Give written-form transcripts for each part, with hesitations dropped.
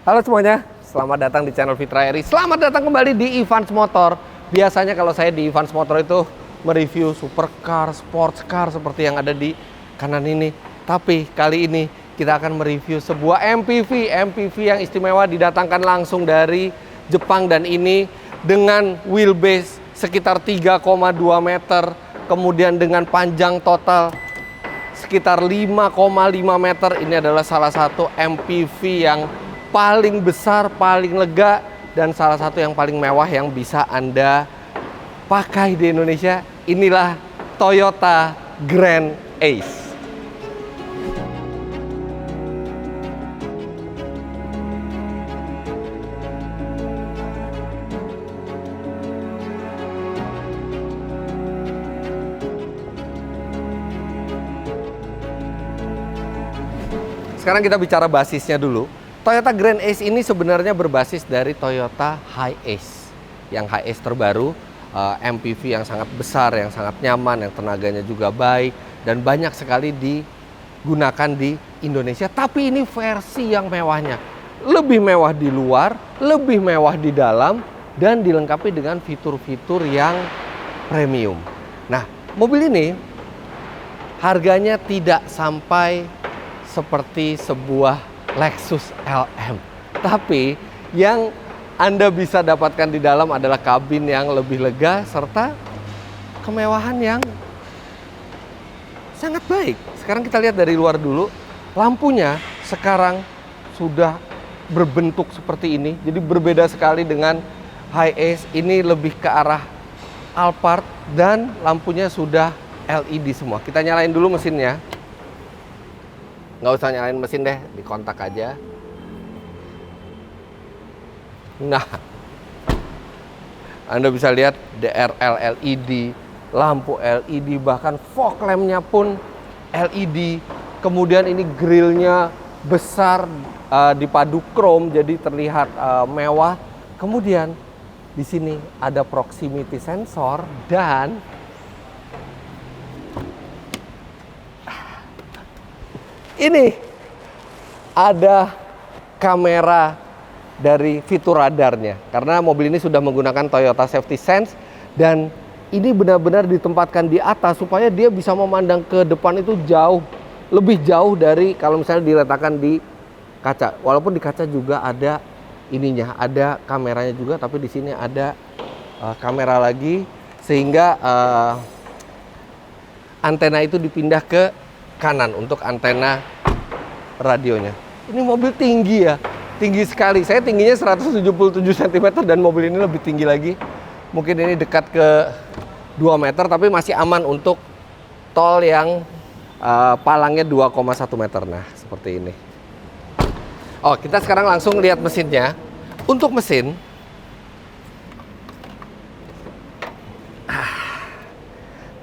Halo semuanya, selamat datang di channel Fitra Eri. Selamat datang kembali di Evans Motor. Biasanya kalau saya di Evans Motor itu mereview supercar, sports car seperti yang ada di kanan ini. Tapi kali ini kita akan mereview sebuah MPV yang istimewa, didatangkan langsung dari Jepang, dan ini dengan wheelbase sekitar 3,2 meter, kemudian dengan panjang total sekitar 5,5 meter. Ini adalah salah satu MPV yang paling besar, paling lega, dan salah satu yang paling mewah yang bisa Anda pakai di Indonesia. Inilah Toyota Grand Ace. Sekarang kita bicara basisnya dulu. Toyota Grand Ace ini sebenarnya berbasis dari Toyota Hiace. Yang Hiace terbaru, MPV yang sangat besar, yang sangat nyaman, yang tenaganya juga baik, dan banyak sekali digunakan di Indonesia. Tapi ini versi yang mewahnya. Lebih mewah di luar, lebih mewah di dalam, dan dilengkapi dengan fitur-fitur yang premium. Nah, mobil ini harganya tidak sampai seperti sebuah Lexus LM, tapi yang Anda bisa dapatkan di dalam adalah kabin yang lebih lega serta kemewahan yang sangat baik. Sekarang kita lihat dari luar dulu. Lampunya sekarang sudah berbentuk seperti ini, jadi berbeda sekali dengan Hiace. Ini lebih ke arah Alphard dan lampunya sudah LED semua. Kita nyalain dulu mesinnya. Nggak usah nyalain mesin deh, di kontak aja. Nah, Anda bisa lihat DRL LED, lampu LED, bahkan fog lampnya pun LED. Kemudian ini grillnya besar, dipadu chrome, jadi terlihat mewah. Kemudian di sini ada proximity sensor, dan ini ada kamera dari fitur radarnya, karena mobil ini sudah menggunakan Toyota Safety Sense, dan ini benar-benar ditempatkan di atas supaya dia bisa memandang ke depan itu lebih jauh dari kalau misalnya diletakkan di kaca. Walaupun di kaca juga ada ininya, ada kameranya juga, tapi di sini ada kamera lagi, sehingga antena itu dipindah ke kanan untuk antena radionya. Ini mobil tinggi ya, tinggi sekali. Saya tingginya 177 cm dan mobil ini lebih tinggi lagi. Mungkin ini dekat ke 2 meter, tapi masih aman untuk tol yang palangnya 2,1 meter. Nah, seperti ini. Oh, kita sekarang langsung lihat mesinnya. Untuk mesin,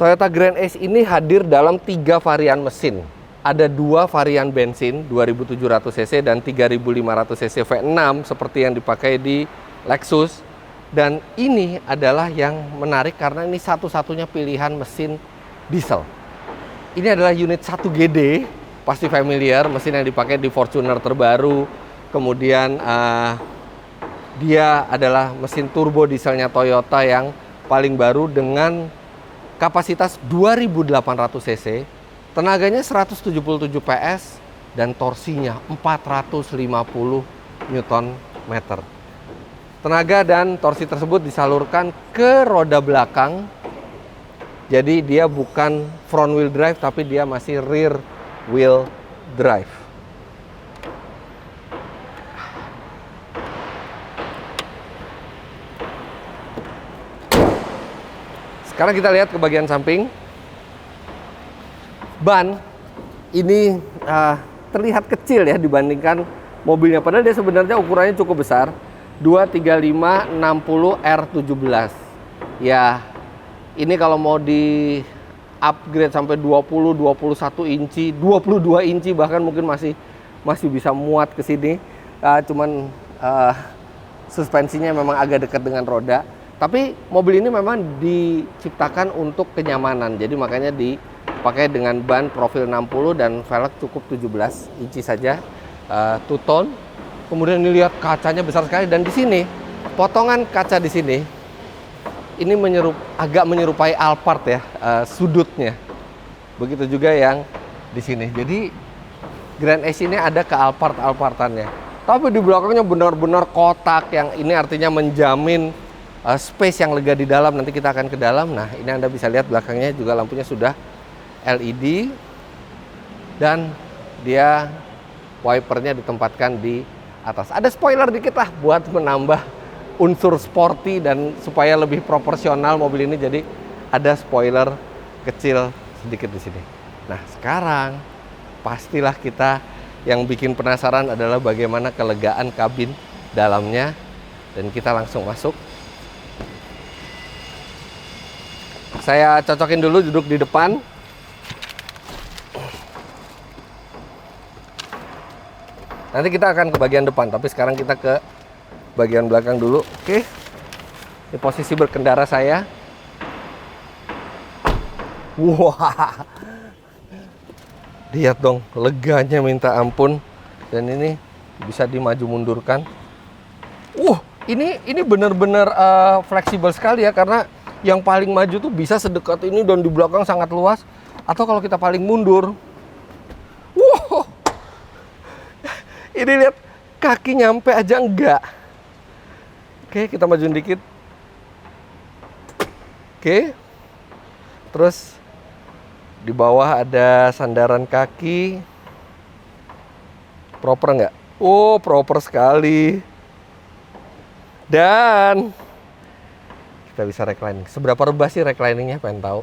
Toyota Grand Ace ini hadir dalam 3 varian mesin. Ada 2 varian bensin 2700 cc dan 3500 cc V6 seperti yang dipakai di Lexus. Dan ini adalah yang menarik karena ini satu-satunya pilihan mesin diesel. Ini adalah unit 1GD, pasti familiar, mesin yang dipakai di Fortuner terbaru. Kemudian dia adalah mesin turbo dieselnya Toyota yang paling baru dengan kapasitas 2800 cc, tenaganya 177 PS, dan torsinya 450 Nm. Tenaga dan torsi tersebut disalurkan ke roda belakang. Jadi dia bukan front wheel drive, tapi dia masih rear wheel drive. Sekarang kita lihat ke bagian samping. Ban ini terlihat kecil ya dibandingkan mobilnya, padahal dia sebenarnya ukurannya cukup besar, 235/60 R17. Ya, ini kalau mau di upgrade sampai 20, 21 inci, 22 inci bahkan mungkin masih bisa muat ke sini. Cuman suspensinya memang agak dekat dengan roda. Tapi mobil ini memang diciptakan untuk kenyamanan, jadi makanya dipakai dengan ban profil 60 dan velg cukup 17 inci saja, two tone. Kemudian ini lihat kacanya besar sekali, dan di sini potongan kaca di sini ini agak menyerupai Alphard ya, sudutnya. Begitu juga yang di sini. Jadi Grand Ace ini ada ke Alphard-Alphardannya. Tapi di belakangnya benar-benar kotak, yang ini artinya menjamin space yang lega di dalam. Nanti kita akan ke dalam. Nah, ini Anda bisa lihat belakangnya juga lampunya sudah LED, dan dia wipernya ditempatkan di atas. Ada spoiler dikit lah buat menambah unsur sporty dan supaya lebih proporsional mobil ini. Jadi ada spoiler kecil sedikit di sini. Nah, sekarang pastilah kita yang bikin penasaran adalah bagaimana kelegaan kabin dalamnya, dan kita langsung masuk. Saya cocokin dulu duduk di depan. Nanti kita akan ke bagian depan, tapi sekarang kita ke bagian belakang dulu. Oke. Ini posisi berkendara saya. Wah. Lihat dong, leganya minta ampun. Dan ini bisa dimaju mundurkan. Ini benar-benar fleksibel sekali ya, karena yang paling maju tuh bisa sedekat ini dan di belakang sangat luas. Atau kalau kita paling mundur, wow, ini lihat kaki nyampe aja enggak. Oke, kita majuin dikit. Oke. Terus di bawah ada sandaran kaki. Proper nggak? Oh, proper sekali. Dan kita bisa reclining. Seberapa rebah sih recliningnya? Pengen tahu.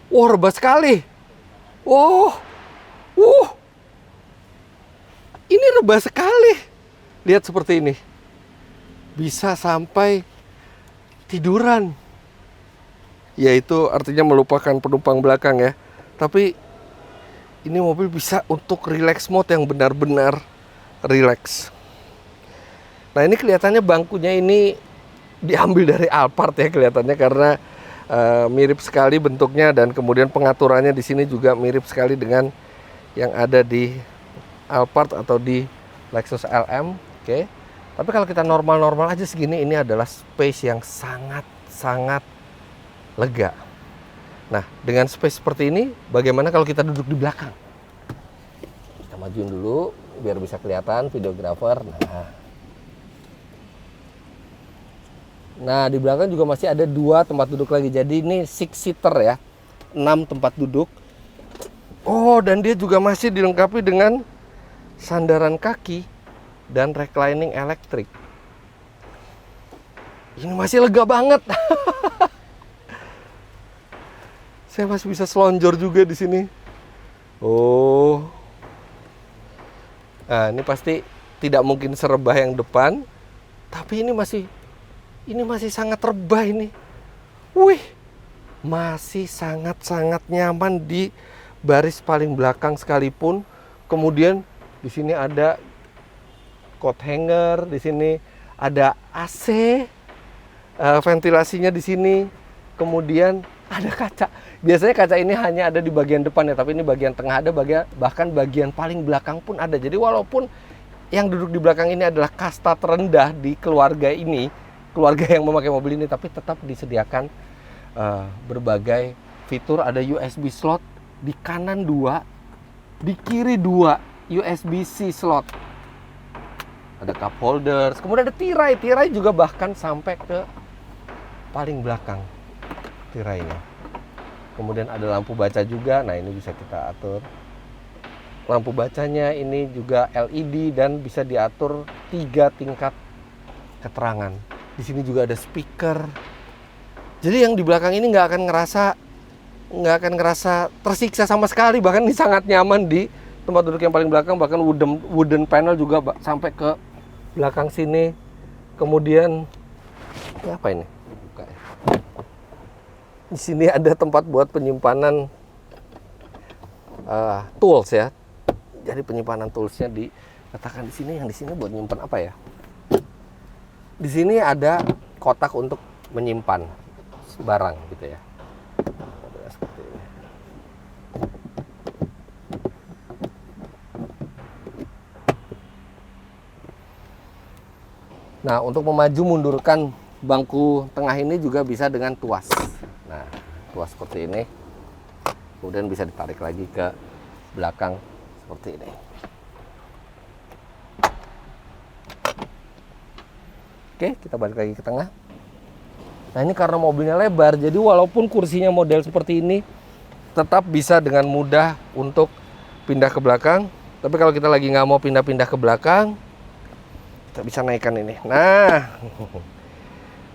Wah, rebah sekali. Ini rebah sekali. Lihat seperti ini. Bisa sampai tiduran. Yaitu artinya melupakan penumpang belakang ya. Tapi ini mobil bisa untuk relax mode yang benar-benar relax. Nah, ini kelihatannya bangkunya ini diambil dari Alphard ya kelihatannya, karena mirip sekali bentuknya, dan kemudian pengaturannya di sini juga mirip sekali dengan yang ada di Alphard atau di Lexus LM. Oke. Tapi kalau kita normal-normal aja segini, ini adalah space yang sangat-sangat lega. Nah, dengan space seperti ini, bagaimana kalau kita duduk di belakang? Kita majuin dulu biar bisa kelihatan videographer. Nah, di belakang juga masih ada 2 tempat duduk lagi. Jadi ini 6-seater ya, 6 tempat duduk. Oh, dan dia juga masih dilengkapi dengan sandaran kaki dan reclining elektrik. Ini masih lega banget. Saya masih bisa selonjor juga di sini. Oh. Nah, ini pasti tidak mungkin serebah yang depan, tapi ini masih sangat rebah ini. Wih, masih sangat-sangat nyaman di baris paling belakang sekalipun. Kemudian di sini ada coat hanger, di sini ada AC, ventilasinya di sini. Kemudian ada kaca. Biasanya kaca ini hanya ada di bagian depan ya, tapi ini bagian tengah ada, bahkan bagian paling belakang pun ada. Jadi walaupun yang duduk di belakang ini adalah kasta terendah di keluarga ini, keluarga yang memakai mobil ini, tapi tetap disediakan berbagai fitur. Ada USB slot di kanan 2, di kiri 2 USB-C slot. Ada cup holders, kemudian ada tirai juga bahkan sampai ke paling belakang tirainya. Kemudian ada lampu baca juga. Nah, ini bisa kita atur. Lampu bacanya ini juga LED dan bisa diatur 3 tingkat keterangan. Di sini juga ada speaker. Jadi yang di belakang ini nggak akan ngerasa tersiksa sama sekali. Bahkan ini sangat nyaman di tempat duduk yang paling belakang. Bahkan wooden panel juga sampai ke belakang sini. Kemudian ini apa ini? Buka ya. Di sini ada tempat buat penyimpanan tools ya. Jadi penyimpanan toolsnya dikatakan di sini. Yang di sini buat nyimpan apa ya? Di sini ada kotak untuk menyimpan barang gitu ya. Seperti ini. Nah, untuk memaju mundurkan bangku tengah ini juga bisa dengan tuas. Nah, tuas seperti ini. Kemudian bisa ditarik lagi ke belakang seperti ini. Oke, kita balik lagi ke tengah. Nah, ini karena mobilnya lebar, jadi walaupun kursinya model seperti ini, tetap bisa dengan mudah untuk pindah ke belakang. Tapi kalau kita lagi nggak mau pindah-pindah ke belakang, kita bisa naikkan ini. Nah,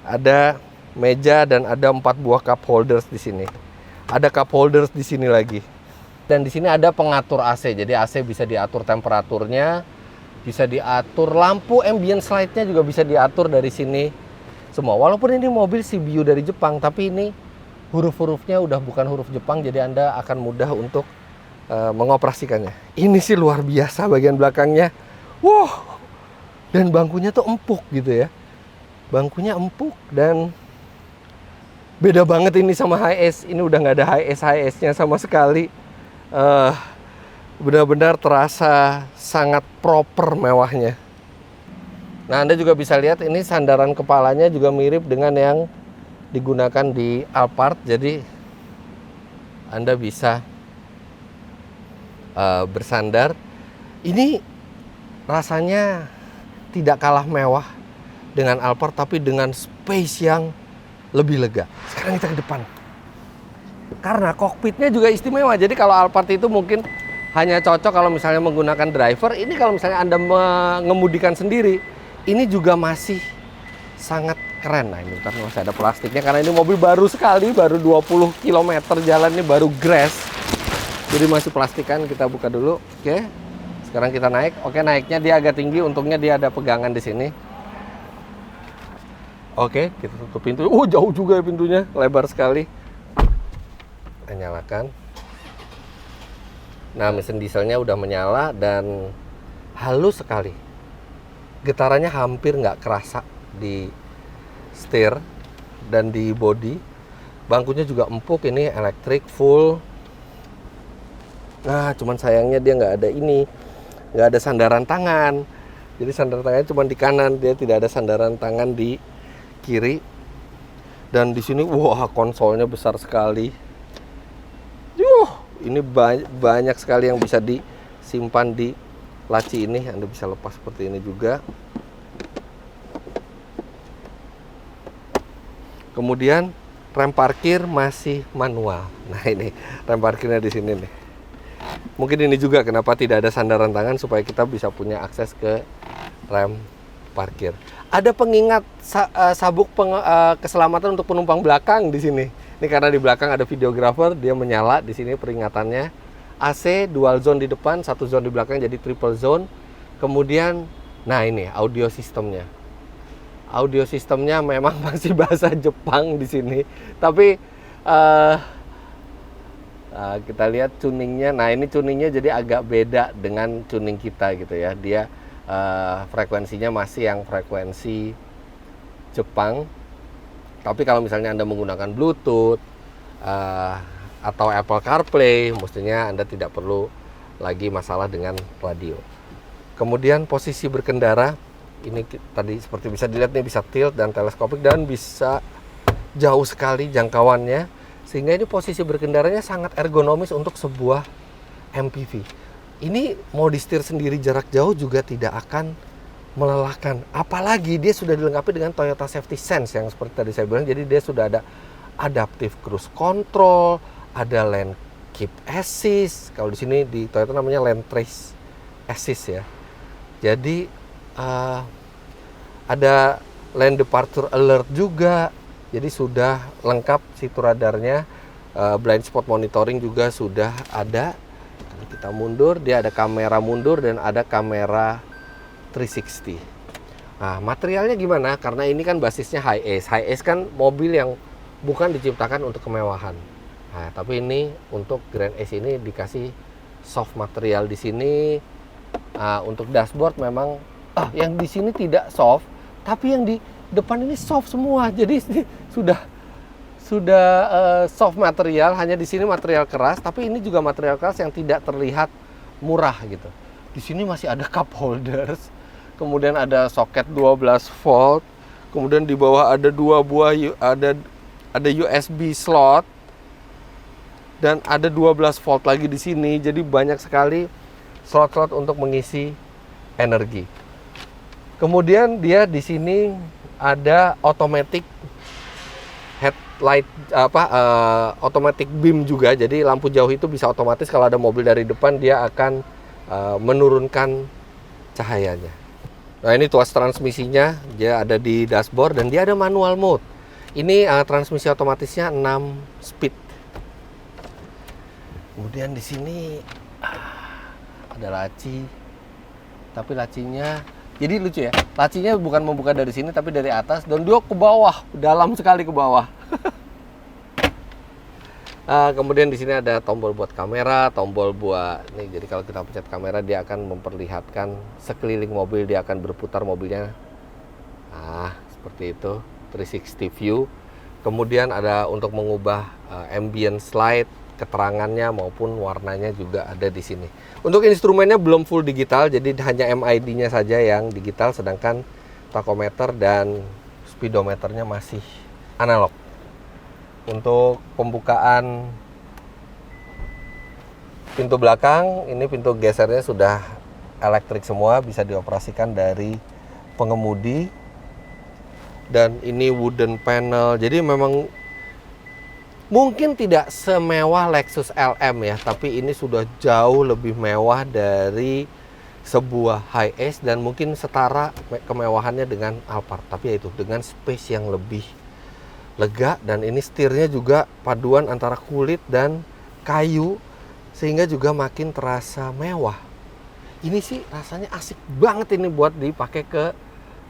ada meja dan ada 4 buah cup holders di sini. Ada cup holders di sini lagi. Dan di sini ada pengatur AC. Jadi AC bisa diatur temperaturnya, bisa diatur lampu ambient slide-nya juga bisa diatur dari sini semua. Walaupun ini mobil CBU dari Jepang, tapi ini huruf-hurufnya udah bukan huruf Jepang, jadi Anda akan mudah untuk mengoperasikannya. Ini sih luar biasa bagian belakangnya. Wow, dan bangkunya tuh empuk gitu ya. Bangkunya empuk dan beda banget ini sama HS. Ini udah nggak ada HS-nya sama sekali. Benar-benar terasa sangat proper mewahnya. Nah, Anda juga bisa lihat ini sandaran kepalanya juga mirip dengan yang digunakan di Alphard. Jadi Anda bisa bersandar. Ini rasanya tidak kalah mewah dengan Alphard, tapi dengan space yang lebih lega. Sekarang kita ke depan. Karena kokpitnya juga istimewa. Jadi kalau Alphard itu mungkin hanya cocok kalau misalnya menggunakan driver. Ini kalau misalnya Anda mengemudikan sendiri, ini juga masih sangat keren. Nah, ini masih ada plastiknya karena ini mobil baru sekali, baru 20 km jalan, ini baru grass. Jadi masih plastikan. Kita buka dulu. Oke. Sekarang kita naik. Oke, naiknya dia agak tinggi, untungnya dia ada pegangan di sini. Oke, kita tutup pintu. Jauh juga ya pintunya, lebar sekali. Kita nyalakan. Nah, mesin dieselnya udah menyala dan halus sekali. Getarannya hampir nggak kerasa di setir dan di bodi. Bangkunya juga empuk, ini elektrik full. Nah, cuman sayangnya dia nggak ada ini, nggak ada sandaran tangan. Jadi sandaran tangannya cuma di kanan, dia tidak ada sandaran tangan di kiri. Dan di sini, wah, konsolnya besar sekali. Ini banyak sekali yang bisa disimpan di laci ini. Anda bisa lepas seperti ini juga. Kemudian rem parkir masih manual. Nah, ini rem parkirnya di sini nih. Mungkin ini juga kenapa tidak ada sandaran tangan, supaya kita bisa punya akses ke rem parkir. Ada pengingat sabuk keselamatan untuk penumpang belakang di sini. Ini karena di belakang ada videographer, dia menyala di sini peringatannya. AC dual zone di depan, 1 zone di belakang, jadi triple zone. Kemudian, nah ini audio sistemnya. Audio sistemnya memang masih bahasa Jepang di sini, tapi kita lihat tuningnya. Nah, ini tuningnya jadi agak beda dengan tuning kita gitu ya. Dia frekuensinya masih yang frekuensi Jepang. Tapi kalau misalnya Anda menggunakan Bluetooth atau Apple CarPlay, mestinya Anda tidak perlu lagi masalah dengan radio. Kemudian posisi berkendara, ini tadi seperti bisa dilihat nih, bisa tilt dan teleskopik dan bisa jauh sekali jangkauannya. Sehingga ini posisi berkendaranya sangat ergonomis untuk sebuah MPV. Ini mau disetir sendiri jarak jauh juga tidak akan melelahkan. Apalagi dia sudah dilengkapi dengan Toyota Safety Sense yang seperti tadi saya bilang. Jadi dia sudah ada adaptive cruise control, ada lane keep assist. Kalau di sini di Toyota namanya lane trace assist ya. Jadi ada lane departure alert juga. Jadi sudah lengkap situ radarnya. Blind spot monitoring juga sudah ada. Kalau kita mundur, dia ada kamera mundur dan ada kamera 360. Nah, materialnya gimana? Karena ini kan basisnya high ace. High ace kan mobil yang bukan diciptakan untuk kemewahan. Nah, tapi ini untuk Grand Ace ini dikasih soft material di sini. Untuk dashboard memang yang di sini tidak soft, tapi yang di depan ini soft semua. Jadi sudah soft material, hanya di sini material keras, tapi ini juga material keras yang tidak terlihat murah gitu. Di sini masih ada cup holders. kemudian ada soket 12 volt, kemudian di bawah ada ada USB slot, dan ada 12 volt lagi di sini. Jadi banyak sekali slot-slot untuk mengisi energi. Kemudian dia di sini ada automatic headlight, automatic beam juga. Jadi lampu jauh itu bisa otomatis kalau ada mobil dari depan dia akan menurunkan cahayanya. Nah, ini tuas transmisinya, dia ada di dashboard dan dia ada manual mode. Ini transmisi otomatisnya 6 speed. Kemudian di sini ada laci, tapi lacinya jadi lucu ya. Lacinya bukan membuka dari sini tapi dari atas, dan dia ke bawah, dalam sekali ke bawah. Kemudian di sini ada tombol buat kamera, tombol buat nih. Jadi kalau kita pencet kamera dia akan memperlihatkan sekeliling mobil, dia akan berputar mobilnya. Seperti itu, 360 view. Kemudian ada untuk mengubah ambient light, keterangannya maupun warnanya juga ada di sini. Untuk instrumennya belum full digital, jadi hanya MID-nya saja yang digital, sedangkan tachometer dan speedometernya masih analog. Untuk pembukaan pintu belakang, ini pintu gesernya sudah elektrik semua, bisa dioperasikan dari pengemudi. Dan ini wooden panel, jadi memang mungkin tidak semewah Lexus LM ya, tapi ini sudah jauh lebih mewah dari sebuah Hiace dan mungkin setara kemewahannya dengan Alphard. Tapi yaitu dengan space yang lebih lega, dan ini setirnya juga paduan antara kulit dan kayu sehingga juga makin terasa mewah. Ini sih rasanya asik banget ini buat dipakai ke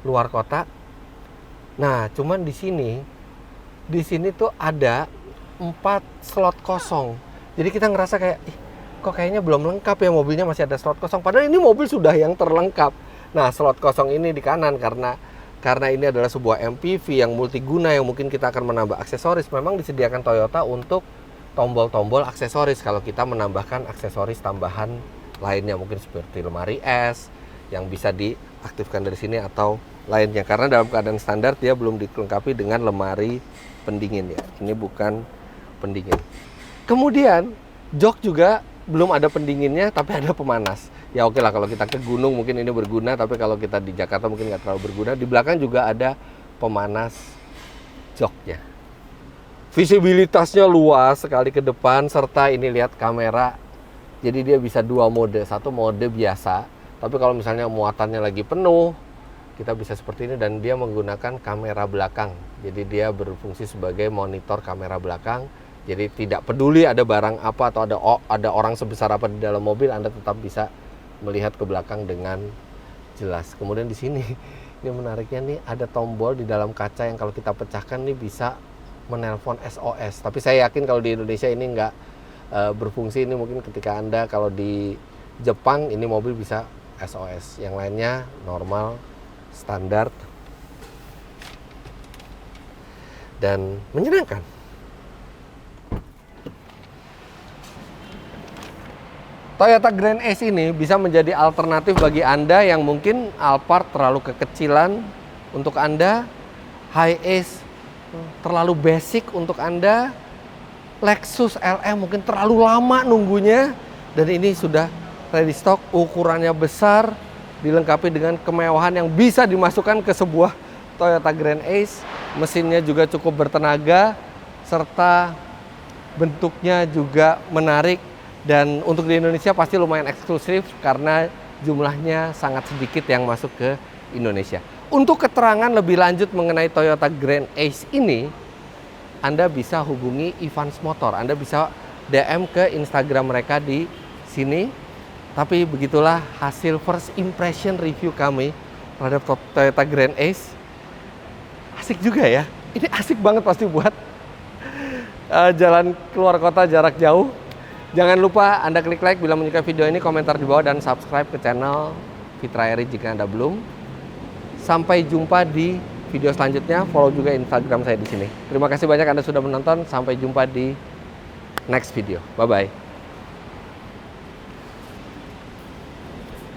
luar kota. Nah, cuman di sini tuh ada 4 slot kosong. Jadi kita ngerasa kayak, kok kayaknya belum lengkap ya, mobilnya masih ada slot kosong. Padahal ini mobil sudah yang terlengkap. Nah, slot kosong ini di kanan karena ini adalah sebuah MPV yang multiguna yang mungkin kita akan menambah aksesoris. Memang disediakan Toyota untuk tombol-tombol aksesoris kalau kita menambahkan aksesoris tambahan lainnya, mungkin seperti lemari es yang bisa diaktifkan dari sini atau lainnya. Karena dalam keadaan standar dia belum dilengkapi dengan lemari pendingin ya. Ini bukan pendingin. Kemudian jok juga belum ada pendinginnya, tapi ada pemanas. Ya oke lah, kalau kita ke gunung mungkin ini berguna, tapi kalau kita di Jakarta mungkin nggak terlalu berguna. Di belakang juga ada pemanas joknya. Visibilitasnya luas sekali ke depan, serta ini lihat kamera. Jadi dia bisa 2 mode. Satu mode biasa, tapi kalau misalnya muatannya lagi penuh, kita bisa seperti ini, dan dia menggunakan kamera belakang. Jadi dia berfungsi sebagai monitor kamera belakang. Jadi tidak peduli ada barang apa atau ada orang sebesar apa di dalam mobil, Anda tetap bisa melihat ke belakang dengan jelas. Kemudian di sini ini menariknya nih, ada tombol di dalam kaca yang kalau kita pecahkan nih bisa menelpon SOS. Tapi saya yakin kalau di Indonesia ini nggak berfungsi. Ini mungkin ketika Anda kalau di Jepang ini mobil bisa SOS. Yang lainnya normal, standar, dan menyenangkan. Toyota Grand Ace ini bisa menjadi alternatif bagi Anda yang mungkin Alphard terlalu kekecilan untuk Anda, Hiace terlalu basic untuk Anda, Lexus LM mungkin terlalu lama nunggunya, dan ini sudah ready stock, ukurannya besar, dilengkapi dengan kemewahan yang bisa dimasukkan ke sebuah Toyota Grand Ace. Mesinnya juga cukup bertenaga, serta bentuknya juga menarik. Dan untuk di Indonesia pasti lumayan eksklusif karena jumlahnya sangat sedikit yang masuk ke Indonesia. Untuk keterangan lebih lanjut mengenai Toyota Grand Ace ini, Anda bisa hubungi Evans Motor. Anda bisa DM ke Instagram mereka di sini. Tapi begitulah hasil first impression review kami terhadap Toyota Grand Ace. Asik juga ya. Ini asik banget pasti buat jalan keluar kota jarak jauh. Jangan lupa Anda klik like bila menyukai video ini, komentar di bawah, dan subscribe ke channel Fitra Eri jika Anda belum. Sampai jumpa di video selanjutnya. Follow juga Instagram saya di sini. Terima kasih banyak Anda sudah menonton. Sampai jumpa di next video. Bye-bye.